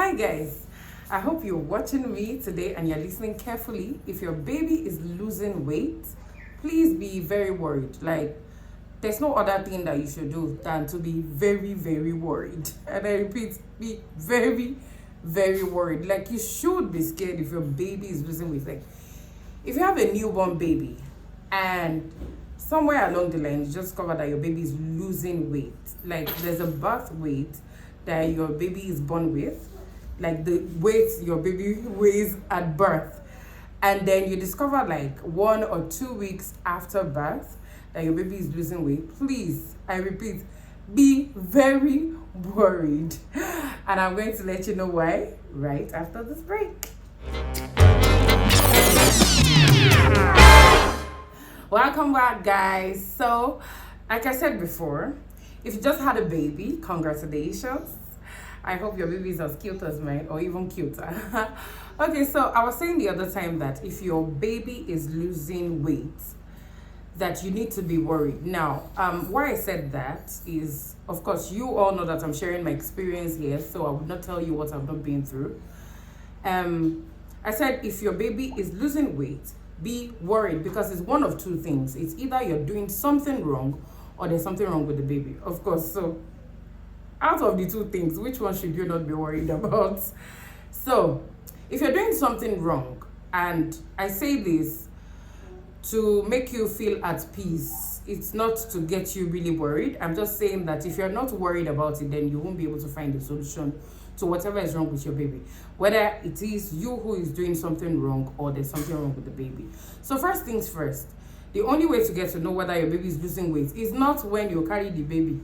Hi guys, I hope you're watching me today and you're listening carefully. If your baby is losing weight, please be very worried. Like, there's no other thing that you should do than to be very, very worried. And I repeat, be very, very worried. Like, you should be scared if your baby is losing weight. Like, if you have a newborn baby and somewhere along the line you just discover that your baby is losing weight, like there's a birth weight that your baby is born with, like the weight your baby weighs at birth, and then you discover like 1 or 2 weeks after birth that your baby is losing weight, please, I repeat, be very worried. And I'm going to let you know why right after this break. Welcome back, guys. So, like I said before, if you just had a baby, congratulations. I hope your baby is as cute as mine or even cuter. Okay, so I was saying the other time that if your baby is losing weight, that you need to be worried. Now, why I said that is, of course, you all know that I'm sharing my experience here, so I would not tell you what I've not been through. I said if your baby is losing weight, be worried, because it's one of two things. It's either you're doing something wrong or there's something wrong with the baby, of course. So out of the two things, which one should you not be worried about? So if you're doing something wrong, and I say this to make you feel at peace, it's not to get you really worried. I'm just saying that if you're not worried about it, then you won't be able to find a solution to whatever is wrong with your baby, whether it is you who is doing something wrong or there's something wrong with the baby. So first things first, the only way to get to know whether your baby is losing weight is not when you carry the baby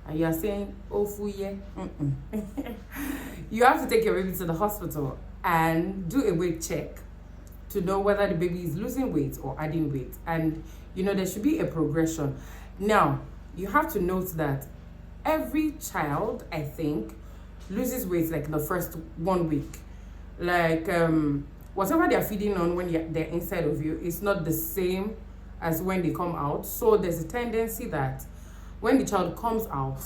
and you are saying, oh, fuye. You have to take your baby to the hospital and do a weight check to know whether the baby is losing weight or adding weight. And there should be a progression. Now, you have to note that every child, I think, loses weight like the first 1 week. Like whatever they're feeding on when they're inside of you is not the same as when they come out. So there's a tendency that when the child comes out,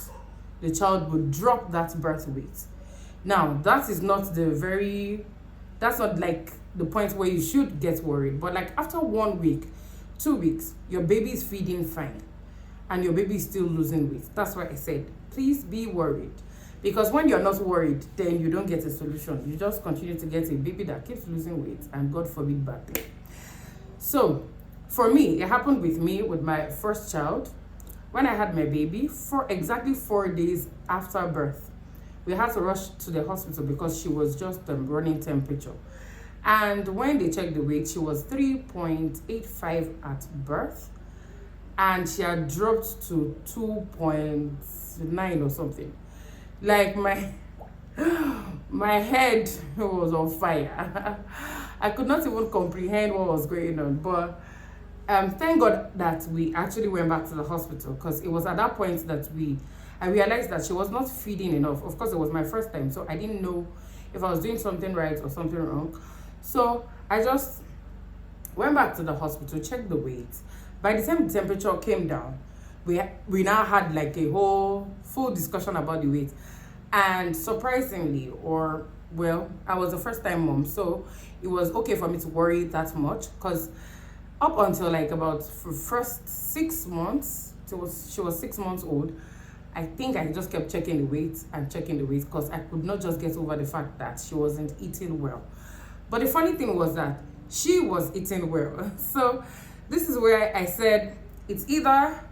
the child will drop that birth weight. Now, that's not like the point where you should get worried. But like after 1 week, 2 weeks, your baby is feeding fine and your baby is still losing weight. That's why I said, please be worried. Because when you're not worried, then you don't get a solution. You just continue to get a baby that keeps losing weight, and God forbid bad thing. So for me, it happened with me with my first child. When I had my baby, for exactly 4 days after birth, we had to rush to the hospital because she was just running temperature. And when they checked the weight, she was 3.85 at birth, and she had dropped to 2.9 or something. Like my head was on fire. I could not even comprehend what was going on. But thank God that we actually went back to the hospital, because it was at that point that I realized that she was not feeding enough. Of course, it was my first time, so I didn't know if I was doing something right or something wrong. So I just went back to the hospital, checked the weight. By the time the temperature came down, we now had like a whole full discussion about the weight. And surprisingly, I was a first time mom, so it was okay for me to worry that much, because up until like about for first 6 months, she was 6 months old, I think I just kept checking the weight because I could not just get over the fact that she wasn't eating well. But the funny thing was that she was eating well. So this is where I said it's either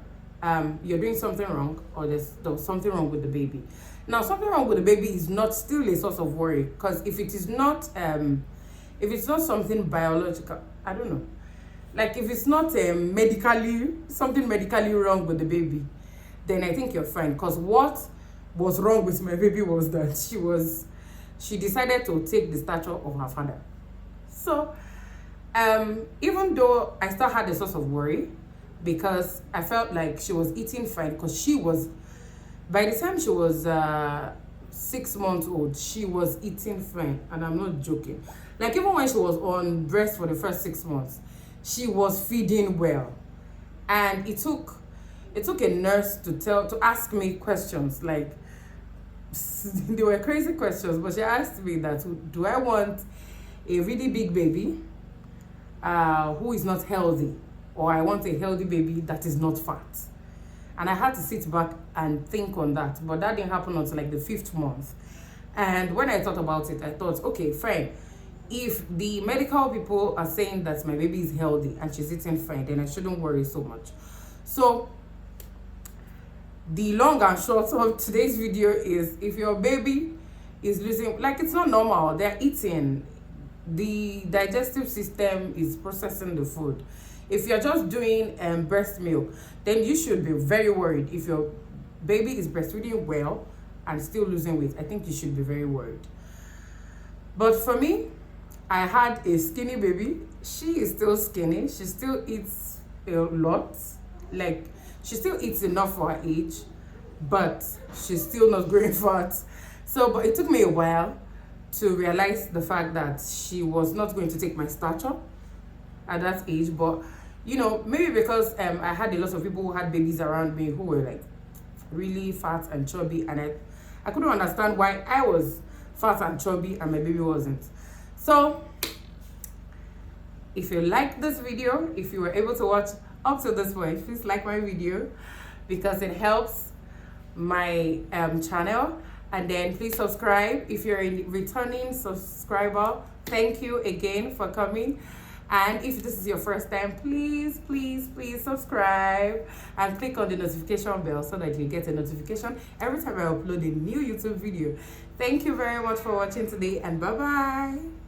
you're doing something wrong or there's something wrong with the baby. Now, something wrong with the baby is not still a source of worry, because if it's not something biological, I don't know, like if it's not something medically wrong with the baby, then I think you're fine. Because what was wrong with my baby was that she decided to take the stature of her father. So even though I still had a source of worry, because I felt like she was eating fine, because by the time she was 6 months old, she was eating fine, and I'm not joking. Like even when she was on breast for the first 6 months, she was feeding well. And it took a nurse to ask me questions like, they were crazy questions, but she asked me that, do I want a really big baby who is not healthy, or I want a healthy baby that is not fat? And I had to sit back and think on that, but that didn't happen until like the 5th month. And when I thought about it, I thought, okay, fine. If the medical people are saying that my baby is healthy and she's eating fine, then I shouldn't worry so much. So the long and short of today's video is, if your baby is losing, like, it's not normal, they're eating, the digestive system is processing the food. If you're just doing breast milk, then you should be very worried. If your baby is breastfeeding well and still losing weight, I think you should be very worried. But for me, I had a skinny baby. She is still skinny. She still eats a lot. Like, she still eats enough for her age, but she's still not growing fat. So, but it took me a while to realize the fact that she was not going to take my stature at that age. But, you know, maybe because I had a lot of people who had babies around me who were like really fat and chubby, and I couldn't understand why I was fat and chubby and my baby wasn't. So if you like this video, if you were able to watch up to this point, please like my video because it helps my channel. And then please subscribe if you're a returning subscriber. Thank you again for coming. And if this is your first time, please subscribe and click on the notification bell so that you get a notification every time I upload a new YouTube video. Thank you very much for watching today, and bye bye.